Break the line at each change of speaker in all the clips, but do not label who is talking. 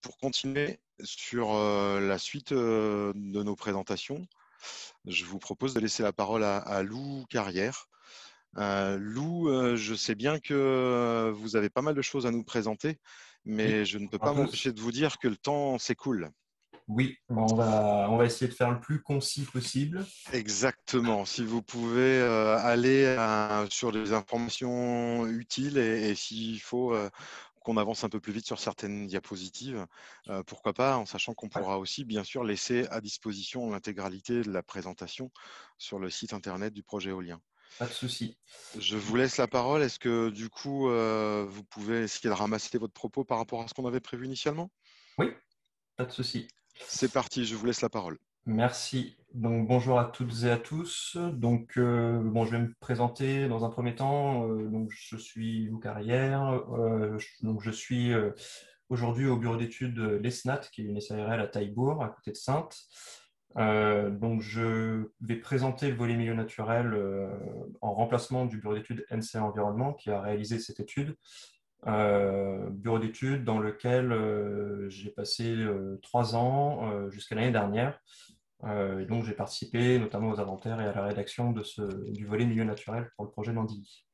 Pour continuer sur la suite de nos présentations, je vous propose de laisser la parole à Lou Carrière. Lou, je sais bien que vous avez pas mal de choses à nous présenter,
Oui,
mais je ne peux
un
pas
peu.
m'empêcher de vous dire que le temps s'écoule.
Oui, on va essayer de faire le plus concis possible.
Exactement. Si vous pouvez aller sur des informations utiles et s'il faut qu'on avance un peu plus vite sur certaines diapositives, pourquoi pas, en sachant qu'on
Ouais,
pourra aussi bien sûr laisser à disposition l'intégralité de la présentation sur le site internet du projet éolien.
pas de souci.
Je vous laisse la parole. Est-ce que du coup, vous pouvez essayer de ramasser votre propos par rapport à ce qu'on avait prévu initialement?
Oui, pas de souci.
C'est parti, je vous laisse la parole.
Merci. Donc, bonjour à toutes et à tous. Donc, je vais me présenter dans un premier temps. Donc, je suis Lou Carrière. Je suis aujourd'hui au bureau d'études l'ESNAT, qui est une SARL à Taillebourg, à côté de Saintes. Donc, je vais présenter le volet milieu naturel en remplacement du bureau d'études NC Environnement, qui a réalisé cette étude. Bureau d'études dans lequel j'ai passé 3 ans jusqu'à l'année dernière. Et donc, j'ai participé notamment aux inventaires et à la rédaction du volet milieu naturel pour le projet d'Andilly.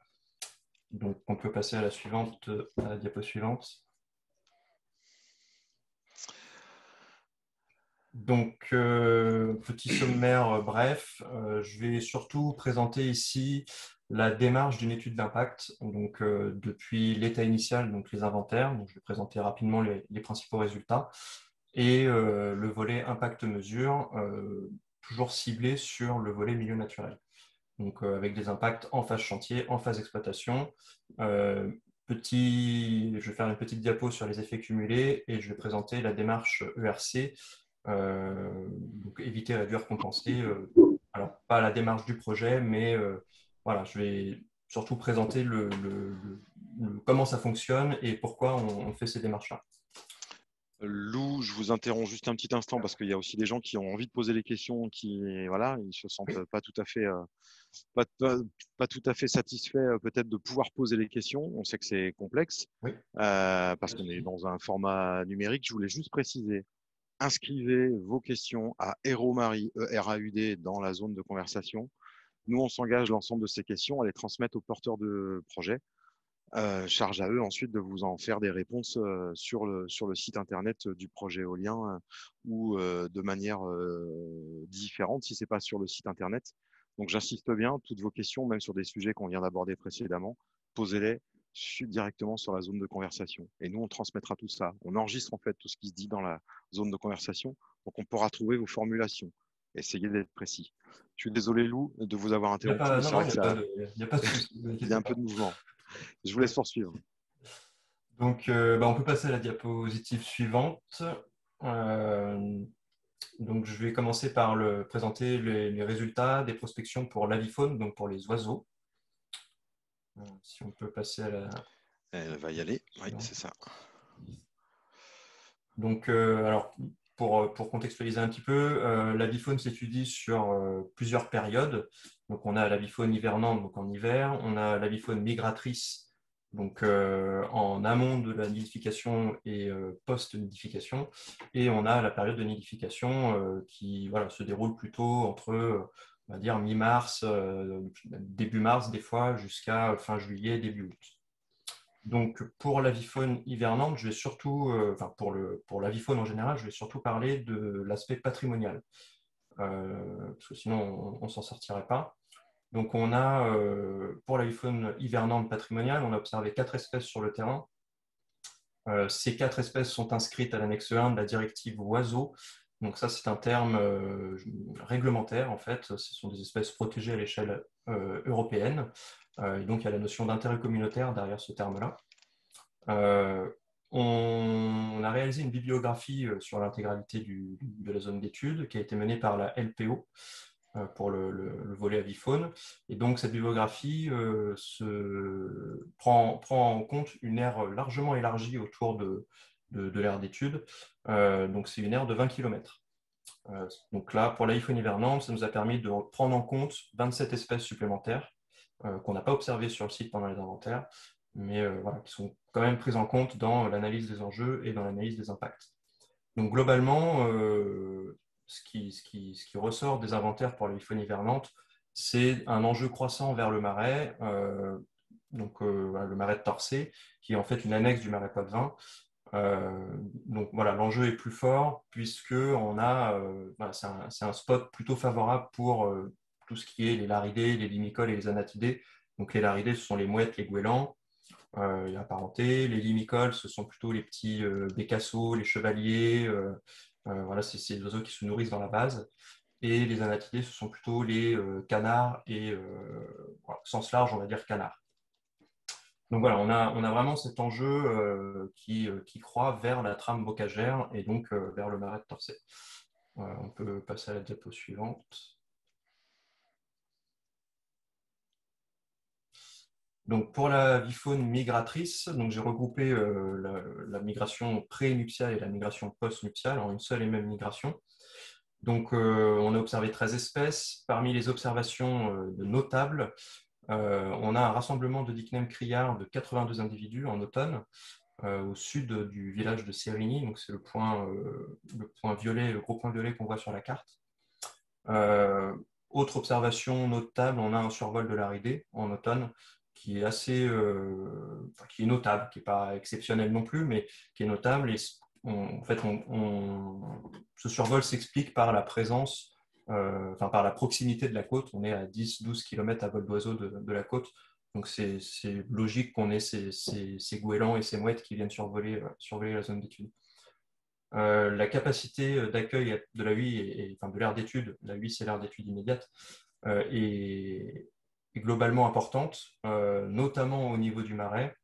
Donc, on peut passer à à la diapo suivante. Donc, petit sommaire bref, je vais surtout présenter ici la démarche d'une étude d'impact, donc depuis l'état initial, donc les inventaires, donc je vais présenter rapidement les principaux résultats, et le volet impact mesure, toujours ciblé sur le volet milieu naturel. Donc avec des impacts en phase chantier, en phase exploitation. Euh, je vais faire une petite diapo sur les effets cumulés et je vais présenter la démarche ERC, donc éviter, réduire, compenser. Alors, pas la démarche du projet, mais voilà, je vais surtout présenter comment ça fonctionne et pourquoi on fait ces démarches-là.
Lou, je vous interromps juste un petit instant parce qu'il y a aussi des gens qui ont envie de poser les questions, qui voilà, ils se sentent
Oui,
pas tout à fait, pas, pas- pas tout à fait satisfaits peut-être de pouvoir poser les questions. On sait que c'est complexe
oui,
parce qu'on est dans un format numérique. Je voulais juste préciser, inscrivez vos questions à Eromari, ERAUD, dans la zone de conversation. Nous, on s'engage l'ensemble de ces questions à les transmettre aux porteurs de projet. Charge à eux ensuite de vous en faire des réponses sur le site internet du projet éolien ou de manière différente si ce n'est pas sur le site internet. Donc j'insiste bien, toutes vos questions, même sur des sujets qu'on vient d'aborder précédemment, posez-les directement sur la zone de conversation. Et nous, on transmettra tout ça. On enregistre en fait tout ce qui se dit dans la zone de conversation, donc on pourra trouver vos formulations. Essayez d'être précis. Je suis désolé, Lou, de vous avoir
il n'y a
interrompu,
pas,
mais
non,
c'est
non,
vrai que ça,
il y a pas de souci, ne vous
il y a
inquiétez
un peu
pas.
de mouvement. Je vous laisse poursuivre.
Donc, on peut passer à la diapositive suivante. Euh, donc, je vais commencer par présenter les résultats des prospections pour l'avifaune, donc pour les oiseaux. Si on peut passer à la
Elle va y aller. Oui,
suivante.
c'est ça.
Donc, alors, pour contextualiser un petit peu, l'avifaune s'étudie sur plusieurs périodes. Donc, on a l'avifaune hivernante, donc en hiver. On a l'avifaune migratrice, donc en amont de la nidification et post-nidification. Et on a la période de nidification qui voilà, se déroule plutôt entre, on va dire, mi-mars, début mars des fois, jusqu'à fin juillet, début août. Donc, pour l'avifaune hivernante, je vais surtout, pour l'avifaune en général, je vais surtout parler de l'aspect patrimonial, parce que sinon on s'en sortirait pas. Donc, on a, pour l'avifaune hivernante patrimoniale, on a observé 4 espèces sur le terrain. Ces 4 espèces sont inscrites à l'annexe 1 de la directive oiseaux. Donc, ça, c'est un terme réglementaire, en fait. Ce sont des espèces protégées à l'échelle européenne. Et donc, il y a la notion d'intérêt communautaire derrière ce terme-là. Euh, on a réalisé une bibliographie sur l'intégralité de la zone d'étude qui a été menée par la LPO pour le volet avifaune. Et donc, cette bibliographie prend en compte une aire largement élargie autour de l'aire d'étude. Donc, c'est une aire de 20 km. Donc là, pour l'avifaune hivernante, ça nous a permis de prendre en compte 27 espèces supplémentaires qu'on n'a pas observées sur le site pendant les inventaires. mais voilà, qui sont quand même prises en compte dans l'analyse des enjeux et dans l'analyse des impacts. Donc globalement, ce qui ressort des inventaires pour la faune hivernante, c'est un enjeu croissant vers le marais, voilà, le marais de Torcé, qui est en fait une annexe du marais Poitevin. Donc voilà, l'enjeu est plus fort puisque voilà, c'est un spot plutôt favorable pour tout ce qui est les laridés, les limicoles et les anatidés. Donc les laridés, ce sont les mouettes, les goélands, et apparentés. Les limicoles, ce sont plutôt les petits bécassos, les chevaliers. Voilà, c'est ces oiseaux qui se nourrissent dans la base. Et les anatidés, ce sont plutôt les canards et, voilà, au sens large, on va dire canards. Donc voilà, on a vraiment cet enjeu qui croît vers la trame bocagère et donc vers le marais de Torcé. On peut passer à la diapo suivante. Donc pour la vifaune migratrice, j'ai regroupé la migration pré-nuptiale et la migration post-nuptiale en une seule et même migration. Donc on a observé 13 espèces. Parmi les observations de notables, on a un rassemblement de Dichnème criard de 82 individus en automne au sud du village de Sérigny. Donc c'est le point violet, le gros point violet qu'on voit sur la carte. Autre observation notable, on a un survol de l'aridé en automne qui est qui est notable, qui n'est pas exceptionnel non plus, mais qui est notable. Et ce survol s'explique par la présence, par la proximité de la côte. On est à 10-12 km à vol d'oiseau de la côte. Donc c'est logique qu'on ait ces goélands et ces mouettes qui viennent survoler la zone d'étude. La capacité d'accueil de la huie, de l'aire d'étude, la huie c'est l'aire d'étude immédiate, est globalement importante, notamment au niveau du marais,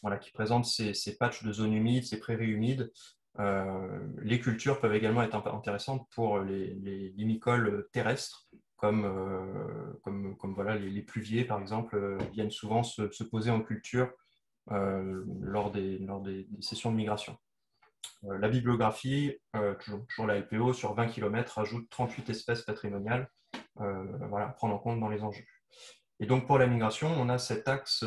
voilà, qui présente ces patchs de zones humides, ces prairies humides. Les cultures peuvent également être intéressantes pour les limicoles terrestres, comme voilà, les pluviers, par exemple, viennent souvent se poser en culture lors des sessions de migration. La bibliographie, toujours la LPO, sur 20 km, ajoute 38 espèces patrimoniales voilà, à prendre en compte dans les enjeux. Et donc pour la migration, on a cet axe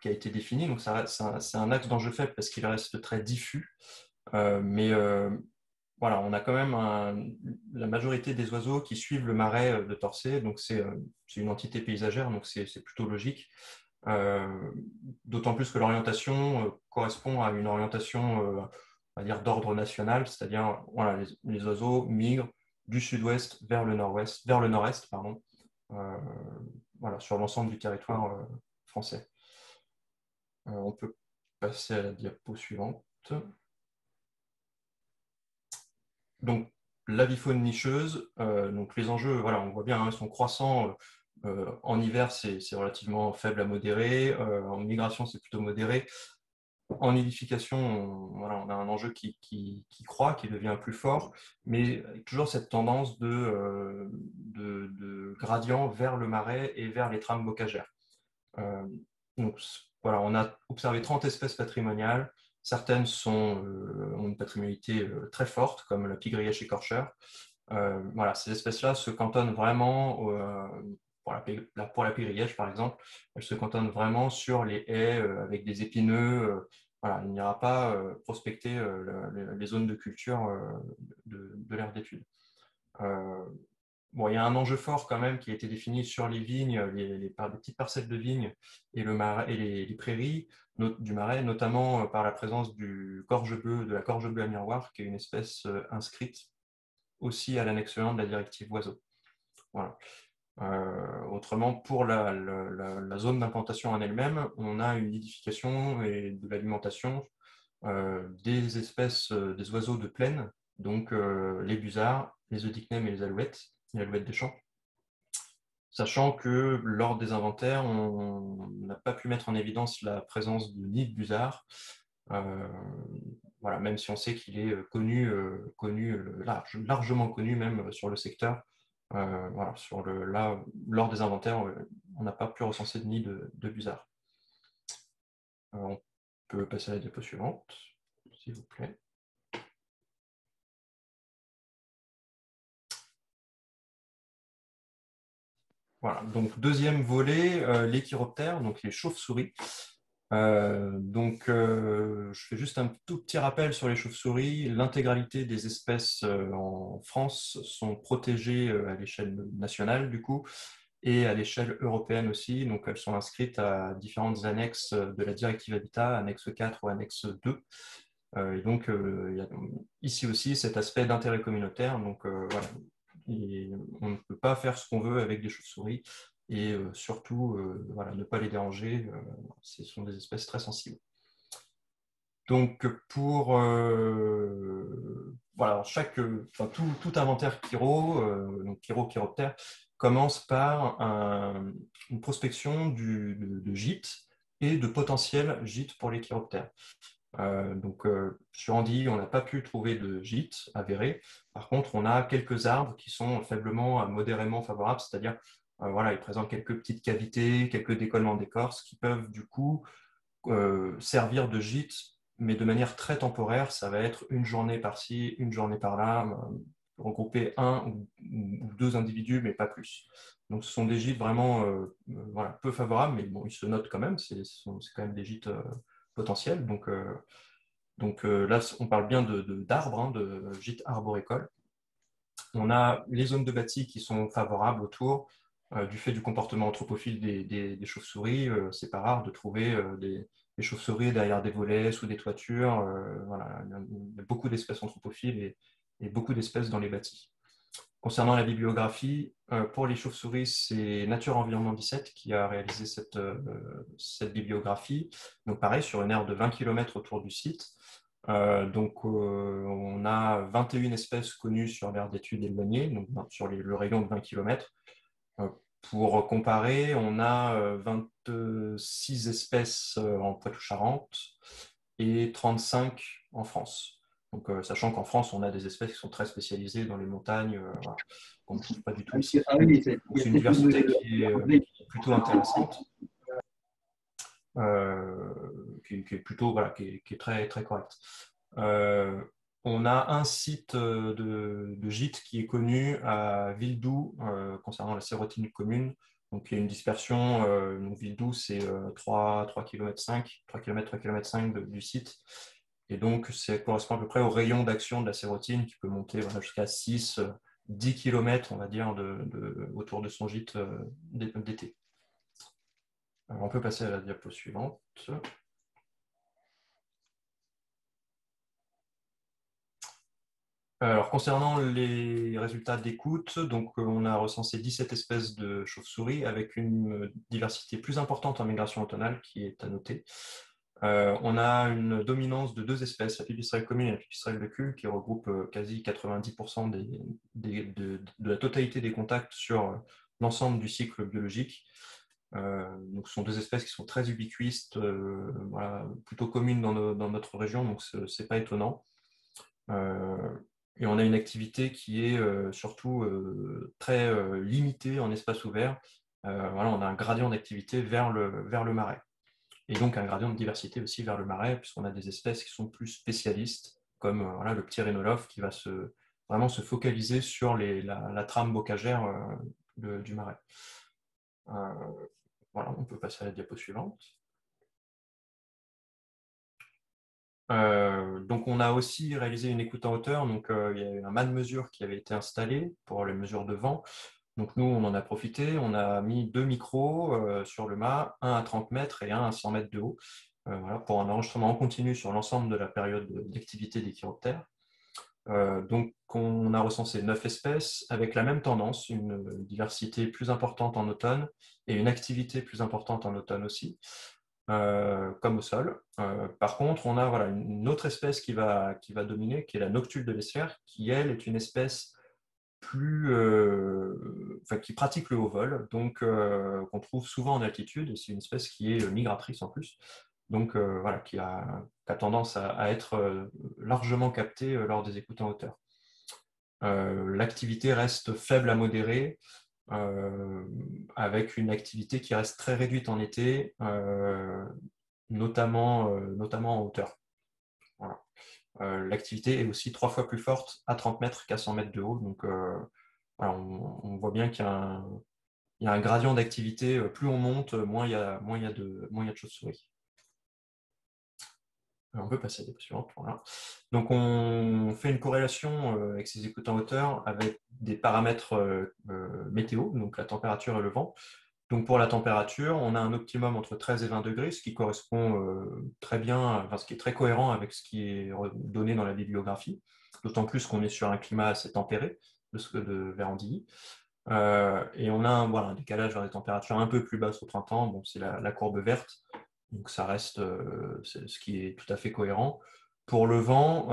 qui a été défini. Donc c'est un axe d'enjeu faible parce qu'il reste très diffus. Mais voilà, on a quand même la majorité des oiseaux qui suivent le marais de Torcé. Donc c'est une entité paysagère, donc c'est plutôt logique. D'autant plus que l'orientation correspond à une orientation on va dire d'ordre national, c'est-à-dire voilà, les oiseaux migrent du sud-ouest vers le nord-ouest, vers le nord-est, pardon, voilà, sur l'ensemble du territoire français. On peut passer à la diapo suivante. Donc, l'avifaune nicheuse, donc les enjeux, voilà, on voit bien, hein, sont croissants. En hiver, c'est relativement faible à modéré. En migration, c'est plutôt modéré. En nidification, on a un enjeu qui croît, qui devient plus fort, mais avec toujours cette tendance de gradient vers le marais et vers les trames bocagères. Donc voilà, on a observé 30 espèces patrimoniales. Certaines ont une patrimonialité très forte, comme la pie-grièche écorcheur. Voilà, ces espèces-là se cantonnent vraiment, pour la pie-grièche par exemple, elles se cantonnent vraiment sur les haies avec des épineux. Voilà, il n'ira pas prospecter les zones de culture de l'aire d'étude. Bon, il y a un enjeu fort quand même qui a été défini sur les vignes, les petites parcelles de vignes et, et les prairies du marais, notamment par la présence de la corge bleue à miroir, qui est une espèce inscrite aussi à l'annexe 1 de la directive oiseaux. Voilà. Autrement, pour la zone d'implantation en elle-même, on a une nidification et de l'alimentation des espèces, des oiseaux de plaine, donc les busards, les oedicnèmes et les alouettes des champs. Sachant que lors des inventaires, on n'a pas pu mettre en évidence la présence de nid de busards, voilà, même si on sait qu'il est largement connu même sur le secteur. Voilà, lors des inventaires, on n'a pas pu recenser de nid de busards. On peut passer à la diapo suivante, s'il vous plaît. Voilà. Donc, deuxième volet, les chiroptères, donc les chauves-souris. Je fais juste un tout petit rappel sur les chauves-souris. L'intégralité des espèces en France sont protégées à l'échelle nationale, du coup, et à l'échelle européenne aussi. Donc, elles sont inscrites à différentes annexes de la directive Habitat, annexe 4 ou annexe 2. Il y a ici aussi cet aspect d'intérêt communautaire. Donc, voilà. Et on ne peut pas faire ce qu'on veut avec des chauves-souris et surtout, voilà, ne pas les déranger. Ce sont des espèces très sensibles. Donc, voilà, tout inventaire chiro, donc chiroptère, commence par une prospection de gîtes et de potentiels gîtes pour les chiroptères. Sur Andy, on n'a pas pu trouver de gîte avéré. Par contre, on a quelques arbres qui sont faiblement à modérément favorables, c'est-à-dire voilà, ils présentent quelques petites cavités, quelques décollements d'écorce qui peuvent du coup servir de gîte, mais de manière très temporaire. Ça va être une journée par-ci, une journée par-là, regrouper un ou deux individus, mais pas plus. Donc, ce sont des gîtes vraiment voilà, peu favorables, mais bon, ils se notent quand même. C'est quand même des gîtes potentiels. Là, on parle bien d'arbres, hein, de gîtes arboricoles. On a les zones de bâti qui sont favorables autour. Du fait du comportement anthropophile des chauves-souris, c'est pas rare de trouver des chauves-souris derrière des volets, sous des toitures. Voilà, il y a beaucoup d'espèces anthropophiles et beaucoup d'espèces dans les bâtis. Concernant la bibliographie, pour les chauves-souris, c'est Nature Environnement 17 qui a réalisé cette bibliographie. Donc pareil, sur une aire de 20 km autour du site. On a 21 espèces connues sur l'aire d'étude éloignée, donc sur le rayon de 20 km. Pour comparer, on a 26 espèces en Poitou-Charentes et 35 en France. Donc, sachant qu'en France, on a des espèces qui sont très spécialisées dans les montagnes, voilà, qu'on ne trouve pas du tout ici. C'est une diversité qui est plutôt intéressante, qui est plutôt, voilà, qui est très, très correcte. On a un site de gîte qui est connu à Villedoux concernant la sérotine commune. Donc, il y a une dispersion. Donc Villedoux, c'est 3 km 3 km 5 du site. Et donc, ça correspond à peu près au rayon d'action de la sérotine qui peut monter voilà, jusqu'à 6, 10 km, on va dire, autour de son gîte d'été. Alors, on peut passer à la diapo suivante. Alors, concernant les résultats d'écoute, donc on a recensé 17 espèces de chauves-souris avec une diversité plus importante en migration automnale qui est à noter. On a une dominance de 2 espèces, la pipistrelle commune et la pipistrelle de Kuhl, qui regroupent quasi 90% de la totalité des contacts sur l'ensemble du cycle biologique. Donc, ce sont 2 espèces qui sont très ubiquistes, voilà, plutôt communes dans notre région, donc ce n'est pas étonnant. Et on a une activité qui est surtout très limitée en espace ouvert. Voilà, on a un gradient d'activité vers le marais. Et donc un gradient de diversité aussi vers le marais, puisqu'on a des espèces qui sont plus spécialistes, comme voilà, le petit rhinolophe qui va vraiment se focaliser sur la trame bocagère du marais. Voilà, on peut passer à la diapo suivante. Donc, on a aussi réalisé une écoute en hauteur. Donc, il y a eu un mât de mesure qui avait été installé pour les mesures de vent. Donc, nous, on en a profité. On a mis 2 micros sur le mât, un à 30 mètres et un à 100 mètres de haut, voilà, pour un enregistrement en continu sur l'ensemble de la période d'activité des chiroptères. Donc, on a recensé 9 espèces avec la même tendance, une diversité plus importante en automne et une activité plus importante en automne aussi. Comme au sol. Par contre, on a voilà, une autre espèce qui va dominer, qui est la noctule de l'esphère, qui, elle, est une espèce qui pratique le haut vol, donc qu'on trouve souvent en altitude, et c'est une espèce qui est migratrice en plus, donc voilà, qui a tendance à être largement captée lors des écoutes en hauteur. L'activité reste faible à modérée, avec une activité qui reste très réduite en été, notamment en hauteur. Voilà. L'activité est aussi 3 fois plus forte à 30 mètres qu'à 100 mètres de haut. Donc, voilà, on voit bien qu'il y a il y a un gradient d'activité. Plus on monte, moins il y a de chauves-souris. On peut passer à la diapo suivante. Voilà. Donc, on fait une corrélation avec ces écoutes en hauteur avec des paramètres météo, donc la température et le vent. Donc, pour la température, on a un optimum entre 13 et 20 degrés, ce qui correspond très bien, enfin, ce qui est très cohérent avec ce qui est donné dans la bibliographie, d'autant plus qu'on est sur un climat assez tempéré de Verandilly. Et on a voilà, un décalage vers des températures un peu plus basses au printemps. Bon, c'est la courbe verte, donc ça reste ce qui est tout à fait cohérent. Pour le vent,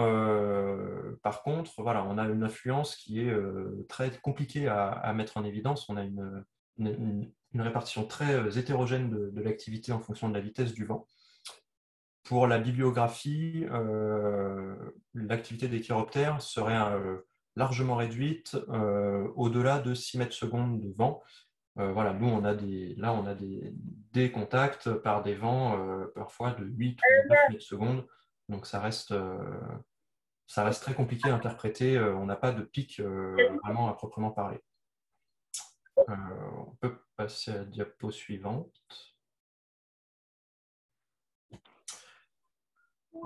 par contre, voilà, on a une influence qui est très compliquée à mettre en évidence. On a une répartition très hétérogène de l'activité en fonction de la vitesse du vent. Pour la bibliographie, l'activité des chiroptères serait largement réduite au-delà de 6 mètres secondes de vent. Voilà, nous, on a des contacts par des vents parfois de 8 ou 9 mètres secondes. Donc, ça reste très compliqué à interpréter. On n'a pas de pic vraiment à proprement parler. On peut passer à la diapo suivante.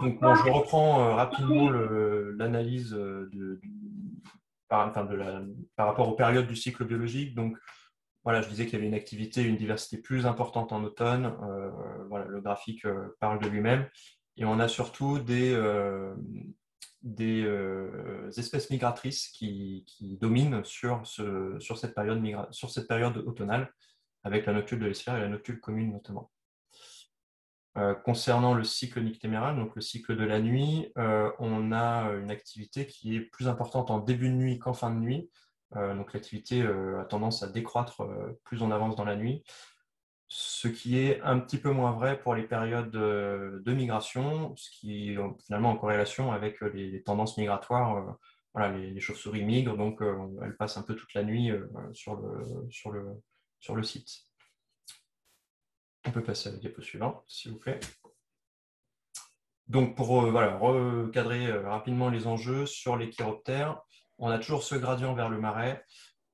Donc, bon, je reprends rapidement l'analyse par rapport aux périodes du cycle biologique. Donc, voilà, je disais qu'il y avait une activité, une diversité plus importante en automne. Voilà, le graphique parle de lui-même. Et on a surtout des espèces migratrices qui dominent sur cette période automnale, avec la noctule de l'Esphère et la noctule commune notamment. Concernant le cycle nictéméral, donc le cycle de la nuit, on a une activité qui est plus importante en début de nuit qu'en fin de nuit. Donc l'activité a tendance à décroître plus on avance dans la nuit, ce qui est un petit peu moins vrai pour les périodes de migration, ce qui est finalement en corrélation avec les tendances migratoires. Voilà, les chauves-souris migrent, donc elles passent un peu toute la nuit sur le site. On peut passer à la diapo suivante, s'il vous plaît. Donc, pour voilà, recadrer rapidement les enjeux sur les chiroptères, on a toujours ce gradient vers le marais.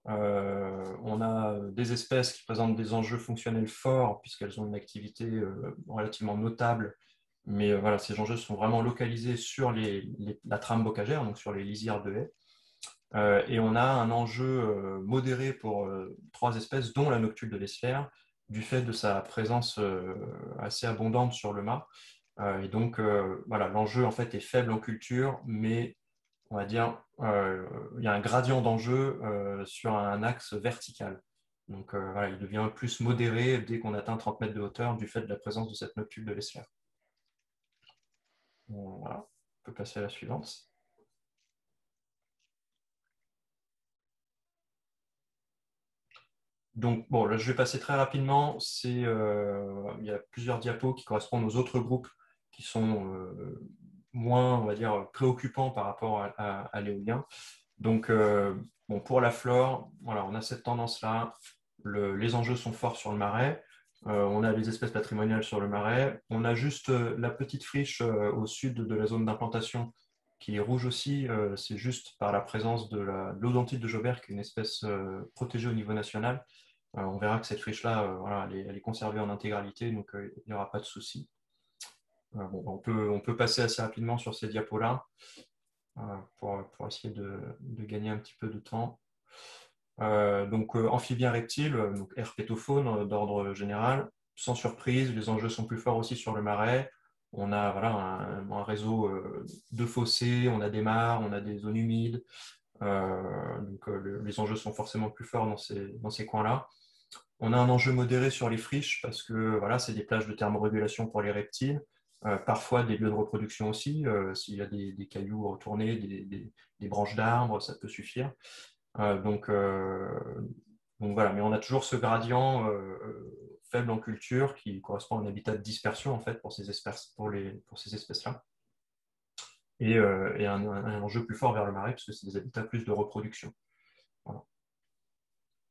On a des espèces qui présentent des enjeux fonctionnels forts puisqu'elles ont une activité relativement notable. Mais voilà, ces enjeux sont vraiment localisés sur la trame bocagère, donc sur les lisières de haies. Et on a un enjeu modéré pour 3 espèces, dont la noctule de l'Esphère, du fait de sa présence assez abondante sur le mât. Et donc, voilà, l'enjeu en fait est faible en culture, mais on va dire il y a un gradient d'enjeu sur un axe vertical. Donc, voilà, il devient plus modéré dès qu'on atteint 30 mètres de hauteur du fait de la présence de cette noctule de l'Esphère. Voilà, on peut passer à la suivante. Donc, bon, là, je vais passer très rapidement. Il y a plusieurs diapos qui correspondent aux autres groupes qui sont moins, on va dire, préoccupants par rapport à l'éolien. Donc, bon, pour la flore, voilà, on a cette tendance-là. Les enjeux sont forts sur le marais. On a les espèces patrimoniales sur le marais. On a juste la petite friche au sud de la zone d'implantation qui est rouge aussi. C'est juste par la présence de l'odontide de Jaubert, qui est une espèce protégée au niveau national. On verra que cette friche-là, voilà, elle est conservée en intégralité, donc il n'y aura pas de souci. Bon, on peut passer assez rapidement sur ces diapos-là pour essayer de gagner un petit peu de temps. Donc, amphibien reptile, donc herpétofaune d'ordre général. Sans surprise, les enjeux sont plus forts aussi sur le marais. On a voilà, un réseau de fossés, on a des mares, on a des zones humides. Donc, les enjeux sont forcément plus forts dans ces coins-là. On a un enjeu modéré sur les friches parce que voilà, c'est des plages de thermorégulation pour les reptiles, parfois des lieux de reproduction aussi. S'il y a des cailloux retournés, des branches d'arbres, ça peut suffire. Donc voilà, mais on a toujours ce gradient faible en culture qui correspond à un habitat de dispersion en fait pour ces espèces-là. Et un enjeu plus fort vers le marais parce que c'est des habitats plus de reproduction. Voilà.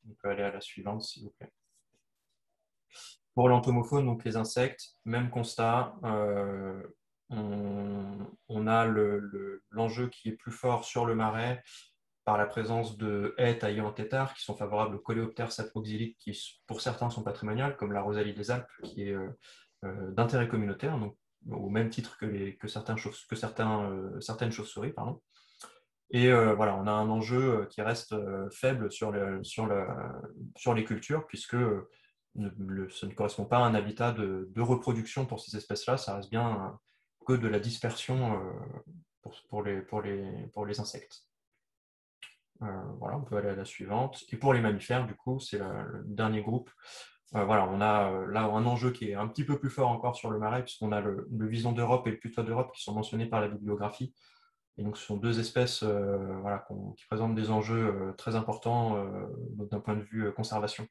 On peut aller à la suivante, s'il vous plaît. Pour l'entomofaune, donc les insectes, même constat. On a l'enjeu qui est plus fort sur le marais par la présence de haies taillées en tétard qui sont favorables aux coléoptères saproxyliques qui, pour certains, sont patrimoniales, comme la Rosalie des Alpes, qui est d'intérêt communautaire, donc au même titre que certaines chauves-souris. Pardon. Et voilà, on a un enjeu qui reste faible sur les cultures, puisque ça ne correspond pas à un habitat de reproduction pour ces espèces-là, ça reste bien que de la dispersion pour les insectes. Voilà, on peut aller à la suivante. Et pour les mammifères, du coup, c'est le dernier groupe. Voilà, on a là un enjeu qui est un petit peu plus fort encore sur le marais, puisqu'on a le vison d'Europe et le putois d'Europe qui sont mentionnés par la bibliographie. Et donc, ce sont deux espèces voilà, qui présentent des enjeux très importants d'un point de vue conservation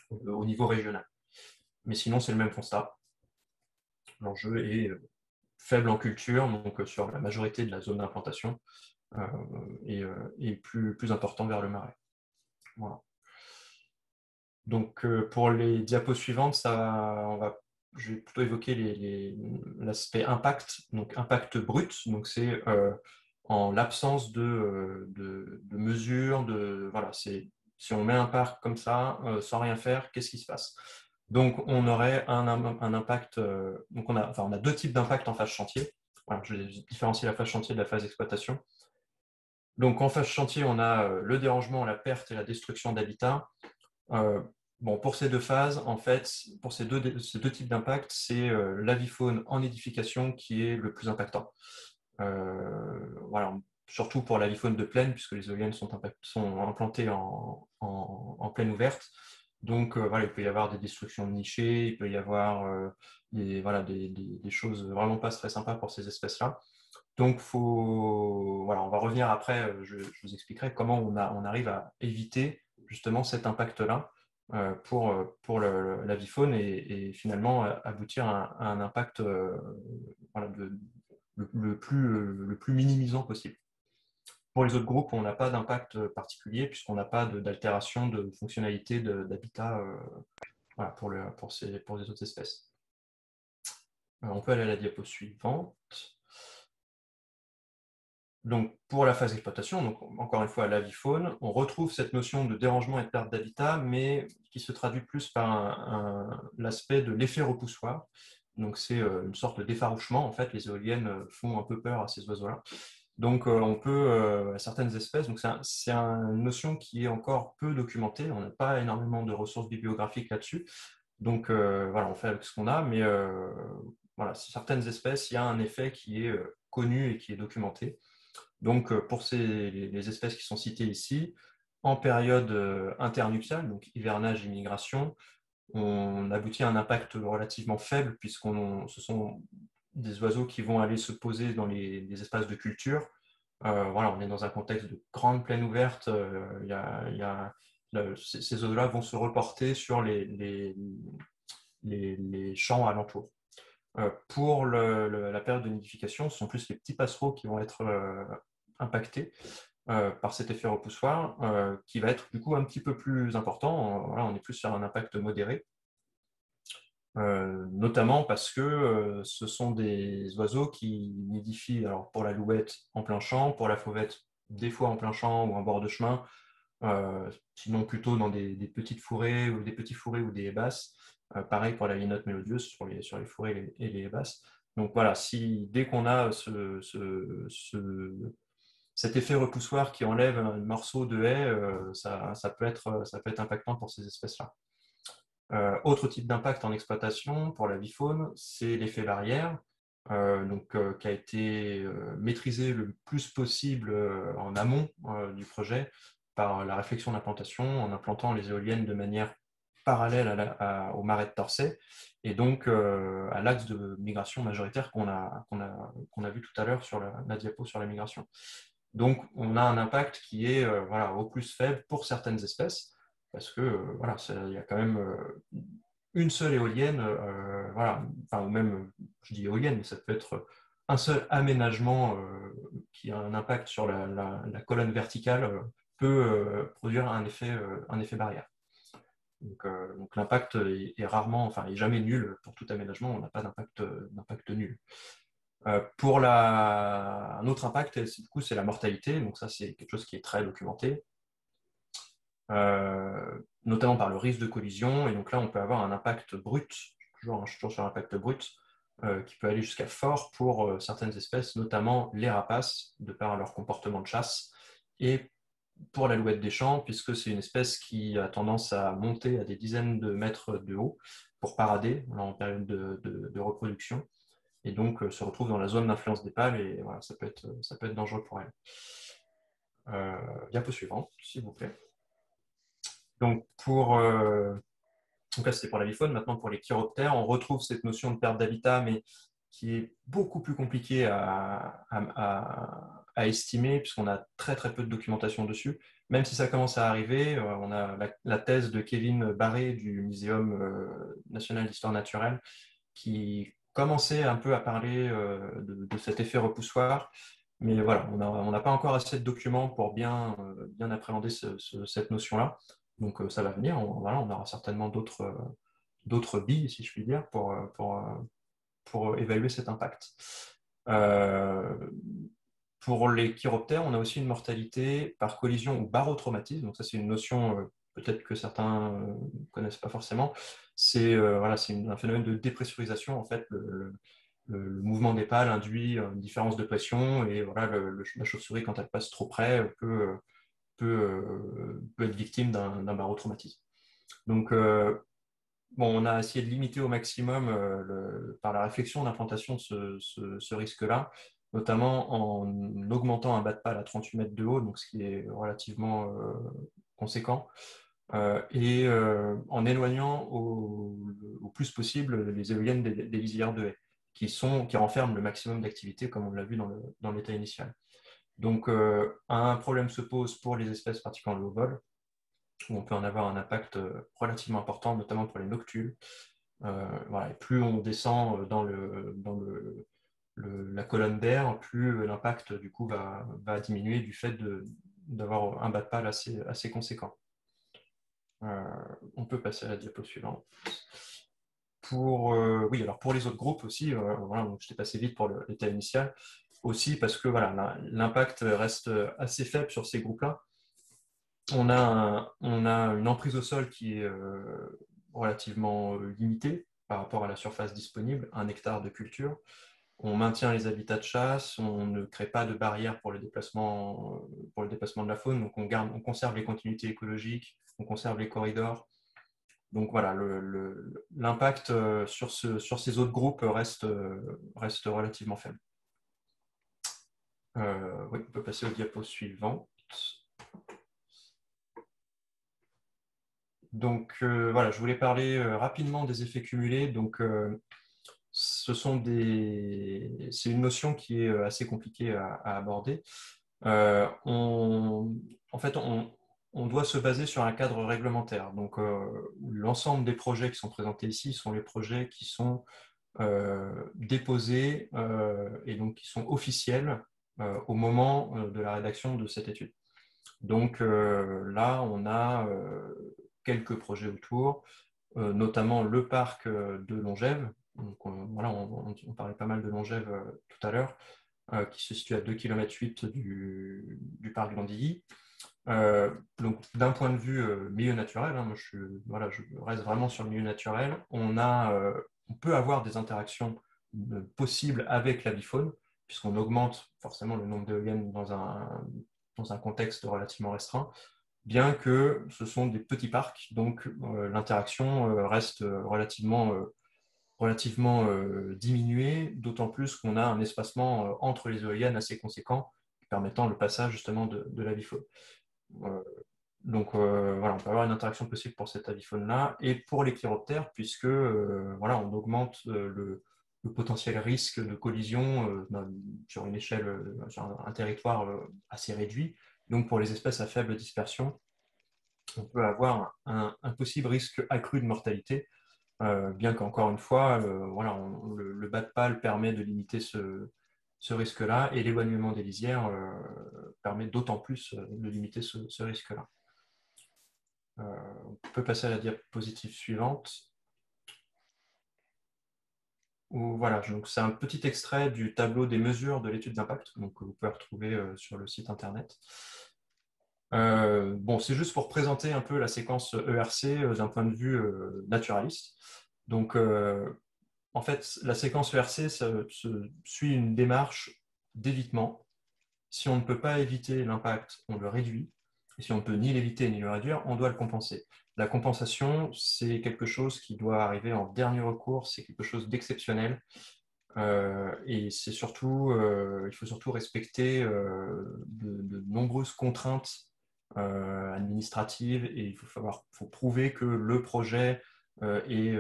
au niveau régional. Mais sinon, c'est le même constat. L'enjeu est faible en culture, donc sur la majorité de la zone d'implantation, et plus important vers le marais. Voilà. Donc, pour les diapos suivantes, je vais plutôt évoquer l'aspect impact, donc impact brut. Donc, c'est en l'absence de mesures, voilà, si on met un parc comme ça, sans rien faire, qu'est-ce qui se passe? Donc, on aurait un impact, donc on a deux types d'impact en phase chantier. Voilà, je vais différencier la phase chantier de la phase exploitation. Donc, en phase chantier, on a le dérangement, la perte et la destruction d'habitat. Bon, pour ces deux phases, en fait, pour ces deux types d'impact, c'est l'avifaune en nidification qui est le plus impactant. Voilà, surtout pour l'avifaune de plaine, puisque les éoliennes sont implantées en plaine ouverte. Donc, voilà, il peut y avoir des destructions de nichés, il peut y avoir des choses vraiment pas très sympas pour ces espèces-là. Donc, voilà, on va revenir après, je vous expliquerai comment on arrive à éviter justement cet impact-là pour l'avifaune et finalement aboutir à un impact voilà, le plus minimisant possible. Pour les autres groupes, on n'a pas d'impact particulier puisqu'on n'a pas d'altération de fonctionnalité d'habitat voilà, pour les autres espèces. On peut aller à la diapo suivante. Donc, pour la phase d'exploitation, donc encore une fois, l'avifaune, on retrouve cette notion de dérangement et de perte d'habitat, mais qui se traduit plus par l'aspect de l'effet repoussoir. Donc, c'est une sorte d'effarouchement. En fait, les éoliennes font un peu peur à ces oiseaux-là. Donc, on peut, à certaines espèces, donc c'est une notion qui est encore peu documentée. On n'a pas énormément de ressources bibliographiques là-dessus. Donc, voilà, on fait avec ce qu'on a, mais voilà, certaines espèces, il y a un effet qui est connu et qui est documenté. Donc, pour les espèces qui sont citées ici, en période internuptiale, donc hivernage et migration, on aboutit à un impact relativement faible puisque ce sont des oiseaux qui vont aller se poser dans les espaces de culture. Voilà, on est dans un contexte de grande plaine ouverte. Ces oiseaux-là vont se reporter sur les champs alentours. Pour la période de nidification, ce sont plus les petits passereaux qui vont être impactés par cet effet repoussoir, qui va être du coup un petit peu plus important. Voilà, on est plus sur un impact modéré, notamment parce que ce sont des oiseaux qui nidifient, alors pour la louette en plein champ, pour la fauvette des fois en plein champ ou en bord de chemin, sinon plutôt dans des petites fourrées ou des petits fourrés ou des haies basses. Pareil pour la linotte mélodieuse sur les fourrés et les haies basses. Donc voilà, dès qu'on a cet effet repoussoir qui enlève un morceau de haie, ça peut être impactant pour ces espèces-là. Autre type d'impact en exploitation pour la bifaune, c'est l'effet barrière, qui a été maîtrisé le plus possible en amont du projet par la réflexion d'implantation, en implantant les éoliennes de manière parallèle au marais de Torcet, et donc à l'axe de migration majoritaire qu'on a vu tout à l'heure sur la diapo sur la migration. Donc, on a un impact qui est voilà, au plus faible pour certaines espèces, parce que voilà, il y a quand même une seule éolienne, voilà, enfin, ou même, je dis éolienne, mais ça peut être un seul aménagement qui a un impact sur la colonne verticale, peut produire un effet barrière. Donc l'impact est rarement, enfin, est jamais nul pour tout aménagement, on n'a pas d'impact nul. Un autre impact, du coup, c'est la mortalité. Donc ça, c'est quelque chose qui est très documenté, notamment par le risque de collision. Et donc là, on peut avoir un impact brut, je suis toujours sur l'impact brut, qui peut aller jusqu'à fort pour certaines espèces, notamment les rapaces, de par leur comportement de chasse, et pour l'alouette des champs, puisque c'est une espèce qui a tendance à monter à des dizaines de mètres de haut pour parader en période de reproduction, et donc se retrouve dans la zone d'influence des pâles, et voilà, ça peut être dangereux pour elle. Diapo suivante, s'il vous plaît. Donc, donc là, c'était pour l'avifaune. Maintenant, pour les chiroptères, on retrouve cette notion de perte d'habitat, mais qui est beaucoup plus compliquée à estimer, puisqu'on a très très peu de documentation dessus. Même si ça commence à arriver, on a la thèse de Kevin Barré du Muséum national d'histoire naturelle, qui commençait un peu à parler de cet effet repoussoir. Mais voilà, on n'a pas encore assez de documents pour bien appréhender cette notion-là. Donc ça va venir, voilà, on aura certainement d'autres billes, si je puis dire, pour évaluer cet impact. Euh, pour les chiroptères, on a aussi une mortalité par collision ou barotraumatisme. Donc ça, c'est une notion peut-être que certains ne connaissent pas forcément. C'est voilà, un phénomène de dépressurisation. En fait, le mouvement des pales induit une différence de pression, et voilà, la chauve-souris, quand elle passe trop près, peut être victime d'un barotraumatisme. Donc, bon, on a essayé de limiter au maximum par la réflexion d'implantation de ce risque-là, notamment en augmentant un bas de pale à 38 mètres de haut, donc ce qui est relativement conséquent, et en éloignant au plus possible les éoliennes des lisières de haies, qui renferment le maximum d'activité, comme on l'a vu dans l'état initial. Donc, un problème se pose pour les espèces pratiquant le haut vol, où on peut en avoir un impact relativement important, notamment pour les noctules. Voilà, et plus on descend la colonne d'air, plus l'impact du coup va diminuer du fait d'avoir un bas de pale assez conséquent. On peut passer à la diapo suivante. Oui, alors pour les autres groupes aussi, voilà, je t'ai passé vite pour l'état initial, aussi parce que voilà, l'impact reste assez faible sur ces groupes-là. On a une emprise au sol qui est relativement limitée par rapport à la surface disponible, 1 hectare de culture. On maintient les habitats de chasse, on ne crée pas de barrières pour le déplacement de la faune, donc on conserve les continuités écologiques, on conserve les corridors. Donc voilà, l'impact sur ces autres groupes reste relativement faible. Oui, on peut passer au diapo suivant. Donc voilà, je voulais parler rapidement des effets cumulés. Donc c'est une notion qui est assez compliquée à aborder. En fait, on doit se baser sur un cadre réglementaire. Donc l'ensemble des projets qui sont présentés ici sont les projets qui sont déposés et donc qui sont officiels au moment de la rédaction de cette étude. Donc là, on a quelques projets autour, notamment le parc de Longève. Donc, voilà, on parlait pas mal de Longève tout à l'heure, qui se situe à 2,8 km du parc d'Andilly. Donc, d'un point de vue milieu naturel, hein, moi, je reste vraiment sur le milieu naturel, on peut avoir des interactions possibles avec l'avifaune, puisqu'on augmente forcément le nombre d'éoliennes dans un contexte relativement restreint, bien que ce sont des petits parcs, donc l'interaction reste relativement diminuée, d'autant plus qu'on a un espacement entre les éoliennes assez conséquent, permettant le passage justement de l'avifaune. Donc voilà, on peut avoir une interaction possible pour cet avifaune-là, et pour les chiroptères, puisque voilà, on augmente le potentiel risque de collision sur une échelle, sur un territoire assez réduit. Donc pour les espèces à faible dispersion, on peut avoir un possible risque accru de mortalité, bien qu'encore une fois, voilà, le bas de pale permet de limiter ce risque-là, et l'éloignement des lisières permet d'autant plus de limiter ce risque-là. On peut passer à la diapositive suivante. voilà, donc c'est un petit extrait du tableau des mesures de l'étude d'impact, donc que vous pouvez retrouver sur le site internet. Bon, c'est juste pour présenter un peu la séquence ERC d'un point de vue naturaliste. Donc, en fait, la séquence ERC suit une démarche d'évitement. Si on ne peut pas éviter l'impact, on le réduit. Et si on ne peut ni l'éviter ni le réduire, on doit le compenser. La compensation, c'est quelque chose qui doit arriver en dernier recours, c'est quelque chose d'exceptionnel. Et c'est surtout, il faut surtout respecter de nombreuses contraintes administratives et il faut prouver que le projet est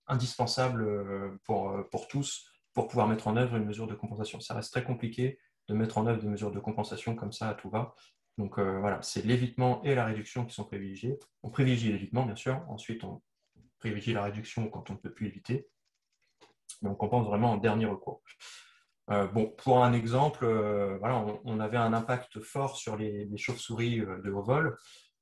indispensable pour tous pour pouvoir mettre en œuvre une mesure de compensation. Ça reste très compliqué de mettre en œuvre des mesures de compensation comme ça à tout va. Donc voilà, c'est l'évitement et la réduction qui sont privilégiés. On privilégie l'évitement, bien sûr. Ensuite, on privilégie la réduction quand on ne peut plus éviter. Mais on compense vraiment en dernier recours. Bon, pour un exemple, voilà, on avait un impact fort sur les chauves-souris de haut vol.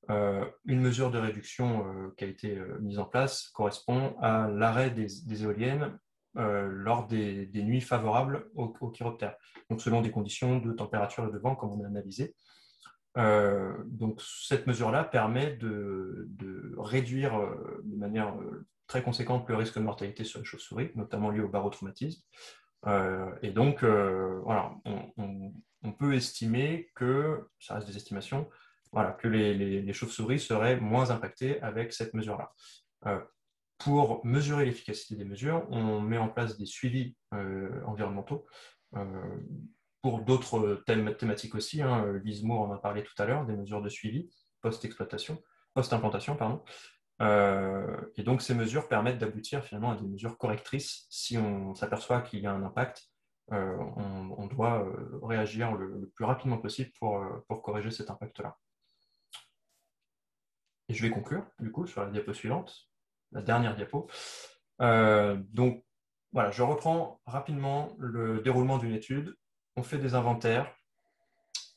Une mesure de réduction qui a été mise en place correspond à l'arrêt des éoliennes lors des nuits favorables aux chiroptères. Donc, selon des conditions de température et de vent, comme on a analysé. Donc, cette mesure-là permet de réduire de manière très conséquente le risque de mortalité sur les chauves-souris, notamment lié au barotraumatisme. Et donc, voilà, on peut estimer que, ça reste des estimations, voilà, que les chauves-souris seraient moins impactées avec cette mesure-là. Pour mesurer l'efficacité des mesures, on met en place des suivis environnementaux pour d'autres thématiques aussi. Lise Moore en a parlé tout à l'heure, des mesures de suivi post-implantation, pardon. Et donc, ces mesures permettent d'aboutir finalement à des mesures correctrices. Si on s'aperçoit qu'il y a un impact, on doit réagir le plus rapidement possible pour corriger cet impact-là. Et je vais conclure, du coup, sur la diapo suivante, la dernière diapo. Donc, voilà, je reprends rapidement le déroulement d'une étude. On fait des inventaires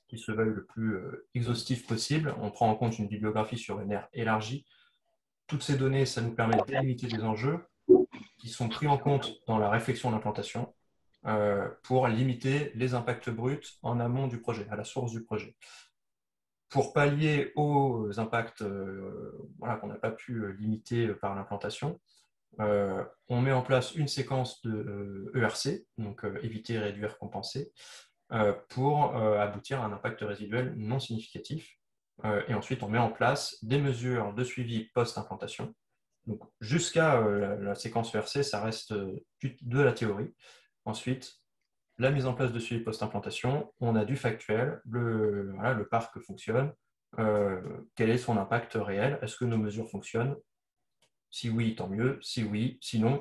qui se veulent le plus exhaustif possible. On prend en compte une bibliographie sur une aire élargie. Toutes ces données, ça nous permet de délimiter des enjeux qui sont pris en compte dans la réflexion d'implantation pour limiter les impacts bruts en amont du projet, à la source du projet. Pour pallier aux impacts voilà, qu'on n'a pas pu limiter par l'implantation, on met en place une séquence de ERC, donc éviter, réduire, compenser, pour aboutir à un impact résiduel non significatif. Et ensuite, on met en place des mesures de suivi post-implantation. Donc, jusqu'à la séquence ERC, ça reste de la théorie. Ensuite, la mise en place de suivi post-implantation, on a du factuel, voilà, le parc fonctionne, quel est son impact réel, est-ce que nos mesures fonctionnent? Si oui, tant mieux, si oui, sinon,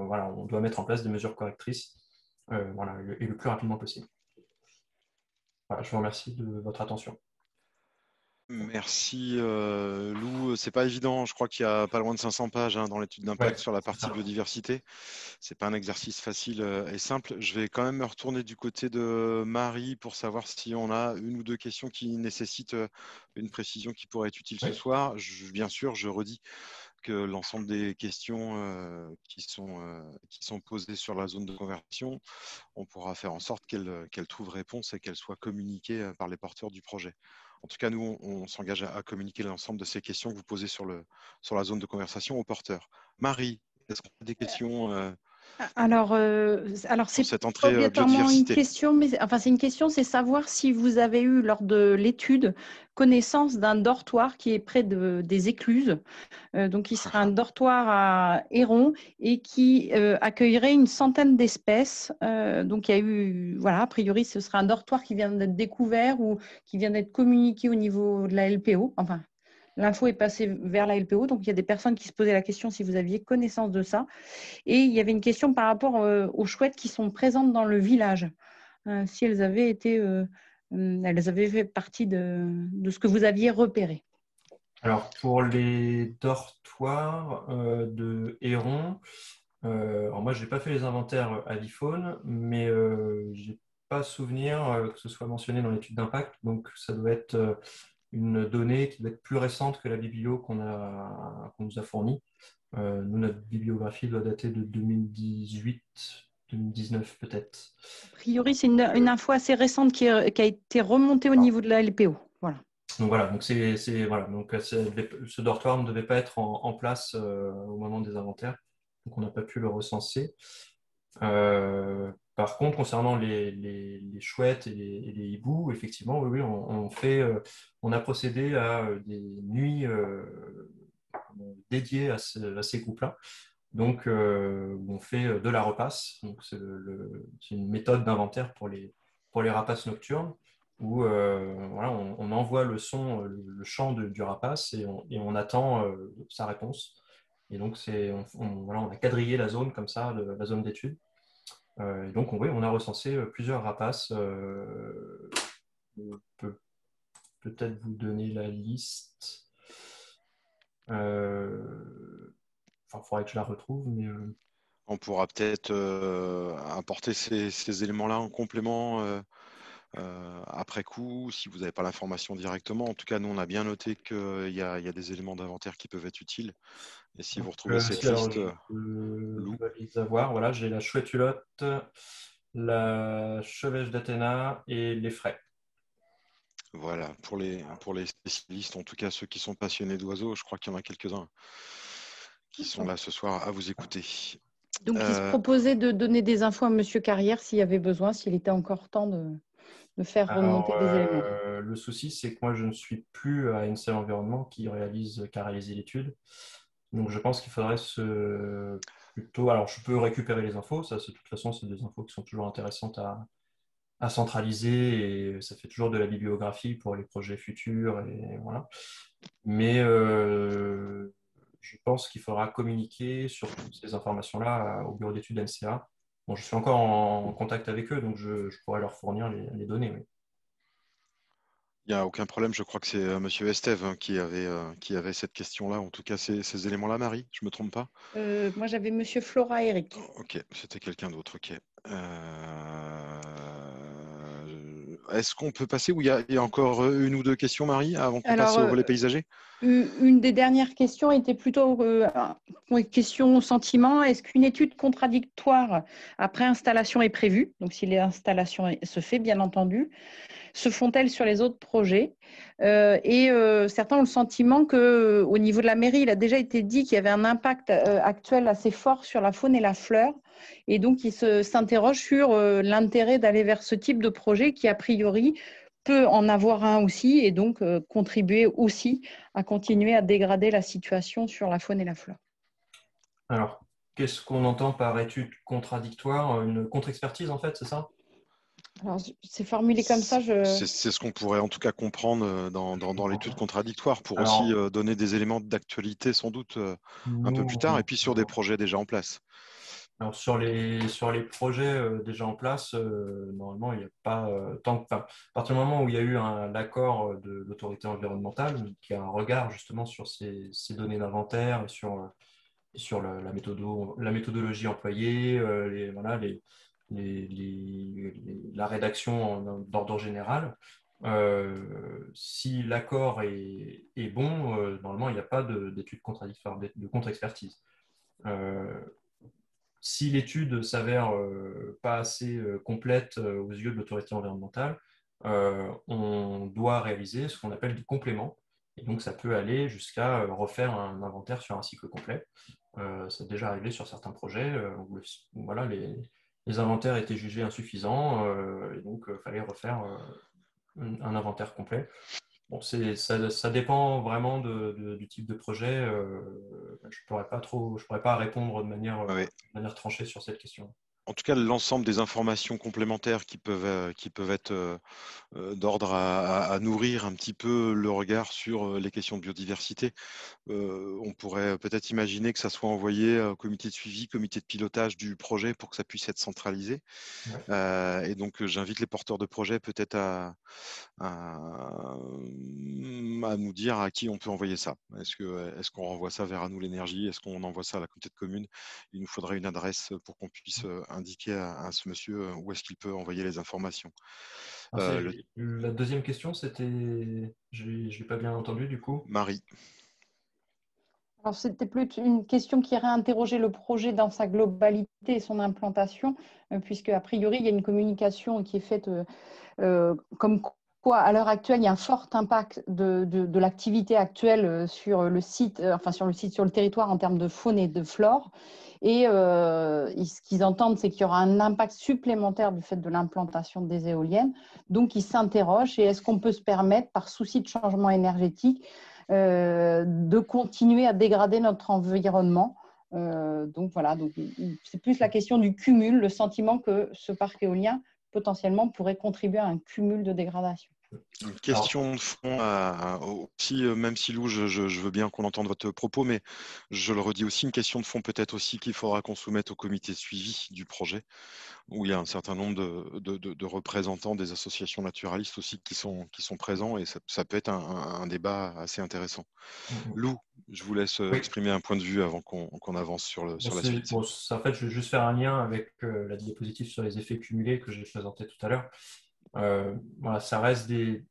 voilà, on doit mettre en place des mesures correctrices voilà, et le plus rapidement possible. Voilà, je vous remercie de votre attention.
Merci Lou, c'est pas évident, je crois qu'il y a pas loin de 500 pages dans l'étude d'impact sur la partie biodiversité. C'est pas un exercice facile et simple. Je vais quand même me retourner du côté de Marie pour savoir si on a une ou deux questions qui nécessitent une précision qui pourrait être utile ce soir. Bien sûr, je redis que l'ensemble des questions qui sont posées sur la zone de conversion, on pourra faire en sorte qu'elles trouvent réponse et qu'elles soient communiquées par les porteurs du projet. En tout cas, nous, on s'engage à communiquer l'ensemble de ces questions que vous posez sur la zone de conversation aux porteurs. Marie, est-ce qu'on a des questions
Alors
sur
c'est
cette
pas
entrée
obligatoirement une
biodiversité?
question, mais enfin c'est une question, c'est savoir si vous avez eu lors de l'étude connaissance d'un dortoir qui est près des écluses, donc qui sera un dortoir à hérons et qui accueillerait une centaine d'espèces. Donc il y a eu, voilà, a priori ce sera un dortoir qui vient d'être découvert ou qui vient d'être communiqué au niveau de la LPO. Enfin, l'info est passée vers la LPO, donc il y a des personnes qui se posaient la question si vous aviez connaissance de ça. Et il y avait une question par rapport aux chouettes qui sont présentes dans le village, si elles avaient elles avaient fait partie de ce que vous aviez repéré.
Alors, pour les dortoirs de hérons, alors moi, je n'ai pas fait les inventaires à l'iPhone, mais je n'ai pas souvenir que ce soit mentionné dans l'étude d'impact, donc ça doit être une donnée qui doit être plus récente que la biblio qu'on nous a fournie. Nous, notre bibliographie doit dater de 2018, 2019 peut-être.
A priori, c'est une info assez récente qui a été remontée au niveau de la LPO. Voilà.
Donc voilà, donc voilà, donc ce dortoir ne devait pas être en place au moment des inventaires, donc on n'a pas pu le recenser. Par contre, concernant les chouettes et les hiboux, effectivement, oui, on a procédé à des nuits dédiées à ces groupes-là. Donc, on fait de la repasse. Donc, c'est une méthode d'inventaire pour les rapaces nocturnes où voilà, on envoie le son, le chant du rapace et on attend sa réponse. Et donc, voilà, on a quadrillé la zone comme ça, la zone d'étude. Et donc, oui, on a recensé plusieurs rapaces. Je peux peut-être vous donner la liste. Enfin, il faudrait que je la retrouve, mais
On pourra peut-être apporter ces éléments-là en complément après coup, si vous n'avez pas l'information directement. En tout cas, nous, on a bien noté qu'il y a des éléments d'inventaire qui peuvent être utiles. Et si vous retrouvez cette
alors,
liste,
je
Lou,
dois les avoir. Voilà, j'ai la chouette hulotte, la chevêche d'Athéna et les frais.
voilà, pour les spécialistes, en tout cas ceux qui sont passionnés d'oiseaux, je crois qu'il y en a quelques-uns qui sont là ce soir à vous écouter.
Donc, il se proposait de donner des infos à Monsieur Carrière s'il y avait besoin, s'il était encore temps de faire remonter
Alors,
des éléments.
le souci, c'est que moi, je ne suis plus à Incel Environnement qui a réalisé l'étude. Donc, je pense qu'il faudrait plutôt. Alors, je peux récupérer les infos. Ça, de toute façon, c'est des infos qui sont toujours intéressantes à centraliser et ça fait toujours de la bibliographie pour les projets futurs. Et voilà. Mais je pense qu'il faudra communiquer sur toutes ces informations-là au bureau d'études NCA. Bon, je suis encore en contact avec eux, donc je pourrais leur fournir les données. Oui.
Il n'y a aucun problème, je crois que c'est Monsieur Estève qui avait cette question-là, en tout cas ces éléments-là, Marie, je ne me trompe pas?
Moi, j'avais Monsieur Flora Eric.
Ok, c'était quelqu'un d'autre, ok. Est-ce qu'on peut passer, ou il y a encore une ou deux questions, Marie, avant qu'on passe
Alors,
au volet paysager?
une des dernières questions était plutôt une question sentiment. Est-ce qu'une étude contradictoire après installation est prévue? Donc, si l'installation se fait, bien entendu. Se font-elles sur les autres projets? Certains ont le sentiment qu'au niveau de la mairie, il a déjà été dit qu'il y avait un impact actuel assez fort sur la faune et la fleur. Et donc, ils s'interrogent sur l'intérêt d'aller vers ce type de projet qui, a priori, peut en avoir un aussi et donc contribuer aussi à continuer à dégrader la situation sur la faune et la flore.
Alors, qu'est-ce qu'on entend par étude contradictoire? Une contre-expertise, en fait, c'est ça?
Alors, c'est formulé comme ça.
C'est ce qu'on pourrait en tout cas comprendre dans l'étude contradictoire pour aussi
Alors,
donner des éléments d'actualité sans doute un peu plus tard et
nous,
puis sur des projets déjà en place.
alors sur les projets déjà en place, normalement, il n'y a pas à partir du moment où il y a eu l'accord de l'autorité environnementale qui a un regard justement sur ces données d'inventaire et sur la méthodologie employée, voilà, la rédaction d'ordre général. Si l'accord est bon, normalement, il n'y a pas d'étude contradictoire, de contre-expertise. Si l'étude s'avère pas assez complète aux yeux de l'autorité environnementale, on doit réaliser ce qu'on appelle du complément. Et donc, ça peut aller jusqu'à refaire un inventaire sur un cycle complet. C'est déjà arrivé sur certains projets où voilà, les inventaires étaient jugés insuffisants et donc il fallait refaire un inventaire complet. Bon, ça dépend vraiment du type de projet. Je pourrais pas répondre
Ouais.
de manière tranchée sur cette question.
En tout cas, l'ensemble des informations complémentaires qui peuvent être d'ordre à nourrir un petit peu le regard sur les questions de biodiversité. On pourrait peut-être imaginer que ça soit envoyé au comité de suivi, comité de pilotage du projet pour que ça puisse être centralisé.
Ouais.
Et donc, j'invite les porteurs de projets peut-être à nous dire à qui on peut envoyer ça. Est-ce qu'on renvoie ça vers À nous l'énergie? Est-ce qu'on envoie ça à la communauté de communes? Il nous faudrait une adresse pour qu'on puisse indiquer à ce monsieur où est-ce qu'il peut envoyer les informations.
La deuxième question, c'était, je l'ai pas bien entendu du coup.
Marie.
Alors, c'était plus une question qui réinterrogeait le projet dans sa globalité et son implantation, puisque a priori, il y a une communication qui est faite comme quoi, à l'heure actuelle, il y a un fort impact de l'activité actuelle sur le site, sur le territoire en termes de faune et de flore. Et ce qu'ils entendent, c'est qu'il y aura un impact supplémentaire du fait de l'implantation des éoliennes. Donc, ils s'interrogent, et est-ce qu'on peut se permettre, par souci de changement énergétique, de continuer à dégrader notre environnement. Donc voilà, c'est plus la question du cumul, le sentiment que ce parc éolien potentiellement pourrait contribuer à un cumul de dégradation.
Une question de fond aussi, même si Lou, je veux bien qu'on entende votre propos, mais je le redis aussi, une question de fond peut-être aussi qu'il faudra qu'on soumette au comité de suivi du projet, où il y a un certain nombre de représentants des associations naturalistes aussi qui sont présents, et ça peut être un débat assez intéressant. Lou, je vous laisse exprimer un point de vue avant qu'on avance sur la suite.
En fait, je vais juste faire un lien avec la diapositive sur les effets cumulés que j'ai présenté tout à l'heure. Voilà, ça reste des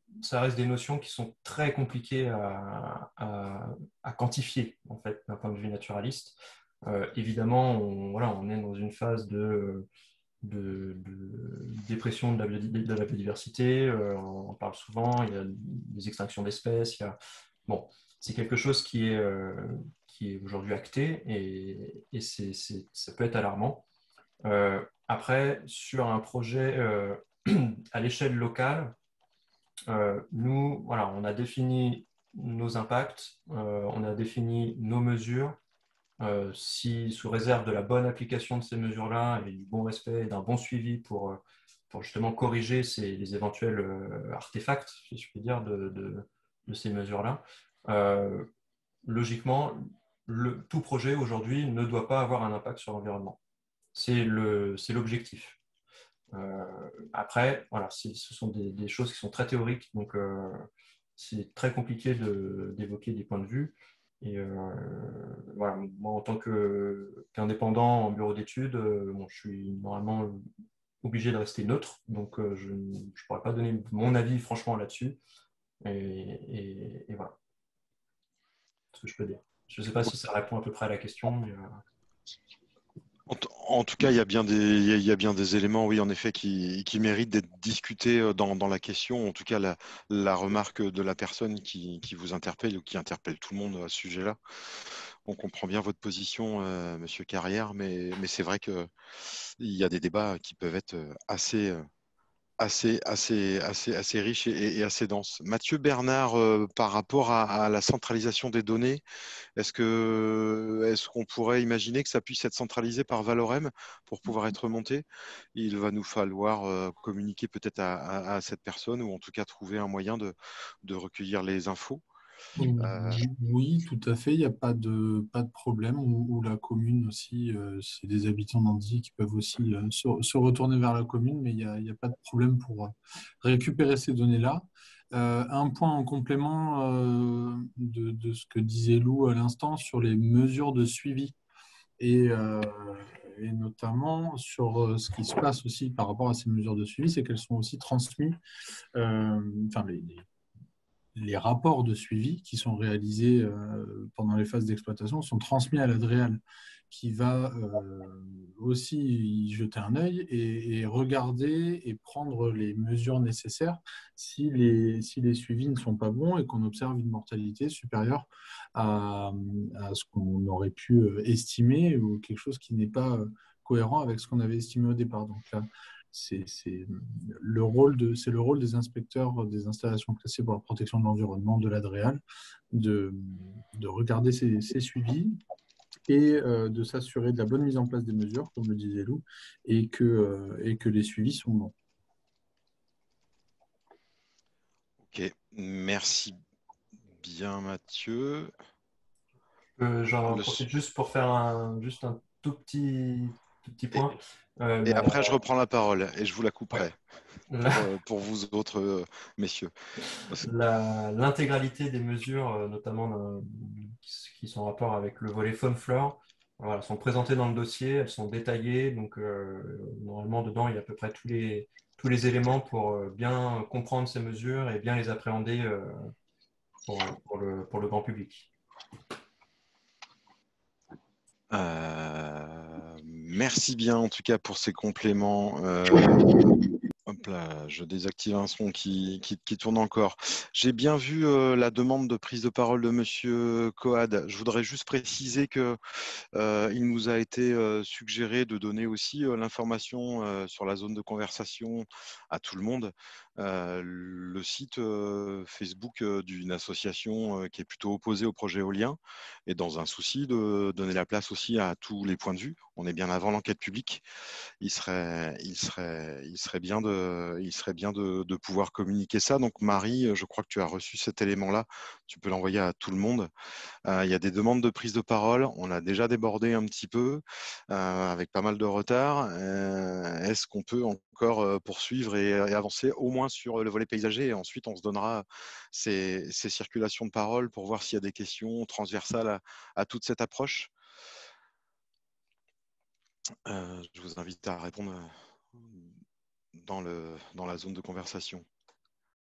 notions qui sont très compliquées à quantifier, en fait, d'un point de vue naturaliste. Évidemment, on est dans une phase de dépression de la biodiversité, on en parle souvent, il y a des extinctions d'espèces, bon, c'est quelque chose qui est aujourd'hui acté, et ça peut être alarmant. Après, sur un projet à l'échelle locale, nous, voilà, on a défini nos impacts, on a défini nos mesures. Si, sous réserve de la bonne application de ces mesures-là et du bon respect et d'un bon suivi pour justement corriger les éventuels artefacts, si je puis dire, de ces mesures-là, logiquement, tout projet aujourd'hui ne doit pas avoir un impact sur l'environnement. C'est l'objectif. Après, voilà, ce sont des choses qui sont très théoriques, donc c'est très compliqué d'évoquer des points de vue. Et voilà, moi, en tant qu'indépendant en bureau d'études, je suis normalement obligé de rester neutre, donc je ne pourrais pas donner mon avis franchement là-dessus. Et voilà ce que je peux dire. Je ne sais pas si ça répond à peu près à la question, mais
En tout cas, il y a bien des éléments, oui, en effet, qui méritent d'être discutés dans la question. En tout cas, la remarque de la personne qui vous interpelle ou qui interpelle tout le monde à ce sujet-là. On comprend bien votre position, Monsieur Carrière, mais c'est vrai qu'il y a des débats qui peuvent être assez riche et assez dense. Mathieu Bernard, par rapport à la centralisation des données, est-ce qu'on pourrait imaginer que ça puisse être centralisé par Valorem pour pouvoir être monté? Il va nous falloir communiquer peut-être à cette personne, ou en tout cas trouver un moyen de recueillir les infos.
Oui, tout à fait. Il n'y a pas de problème. Ou la commune aussi, c'est des habitants d'Andy qui peuvent aussi se retourner vers la commune, mais il y a pas de problème pour récupérer ces données-là. Un point en complément de ce que disait Lou à l'instant sur les mesures de suivi et notamment sur ce qui se passe aussi par rapport à ces mesures de suivi, c'est qu'elles sont aussi transmises, enfin les rapports de suivi qui sont réalisés pendant les phases d'exploitation sont transmis à l'ADREAL, qui va aussi y jeter un œil et regarder et prendre les mesures nécessaires si les suivis ne sont pas bons et qu'on observe une mortalité supérieure à ce qu'on aurait pu estimer, ou quelque chose qui n'est pas cohérent avec ce qu'on avait estimé au départ. Donc là, c'est le rôle des inspecteurs des installations classées pour la protection de l'environnement de l'ADREAL de regarder ces suivis et de s'assurer de la bonne mise en place des mesures, comme le disait Lou, et que les suivis sont bons.
Ok, merci bien Mathieu.
J'en profite juste pour faire juste un tout petit point.
Et après, je reprends la parole et je vous la couperai pour vous autres messieurs.
L'intégralité des mesures, notamment qui sont en rapport avec le volet faune-flore, voilà, sont présentées dans le dossier, elles sont détaillées. Donc, normalement, dedans, il y a à peu près tous les éléments pour bien comprendre ces mesures et bien les appréhender pour le grand public.
Merci bien en tout cas pour ces compléments. Hop là, je désactive un son qui tourne encore. J'ai bien vu la demande de prise de parole de Monsieur Coad. Je voudrais juste préciser que il nous a été suggéré de donner aussi l'information sur la zone de conversation à tout le monde. Le site Facebook d'une association qui est plutôt opposée au projet éolien, et dans un souci de donner la place aussi à tous les points de vue. On est bien avant l'enquête publique. Il serait bien de pouvoir communiquer ça. Donc Marie, je crois que tu as reçu cet élément-là. Tu peux l'envoyer à tout le monde. Il y a des demandes de prise de parole. On a déjà débordé un petit peu avec pas mal de retard. Est-ce qu'on peut encore poursuivre et avancer au moins sur le volet paysager, et ensuite on se donnera ces circulations de parole pour voir s'il y a des questions transversales à toute cette approche. Je vous invite à répondre dans la zone de conversation.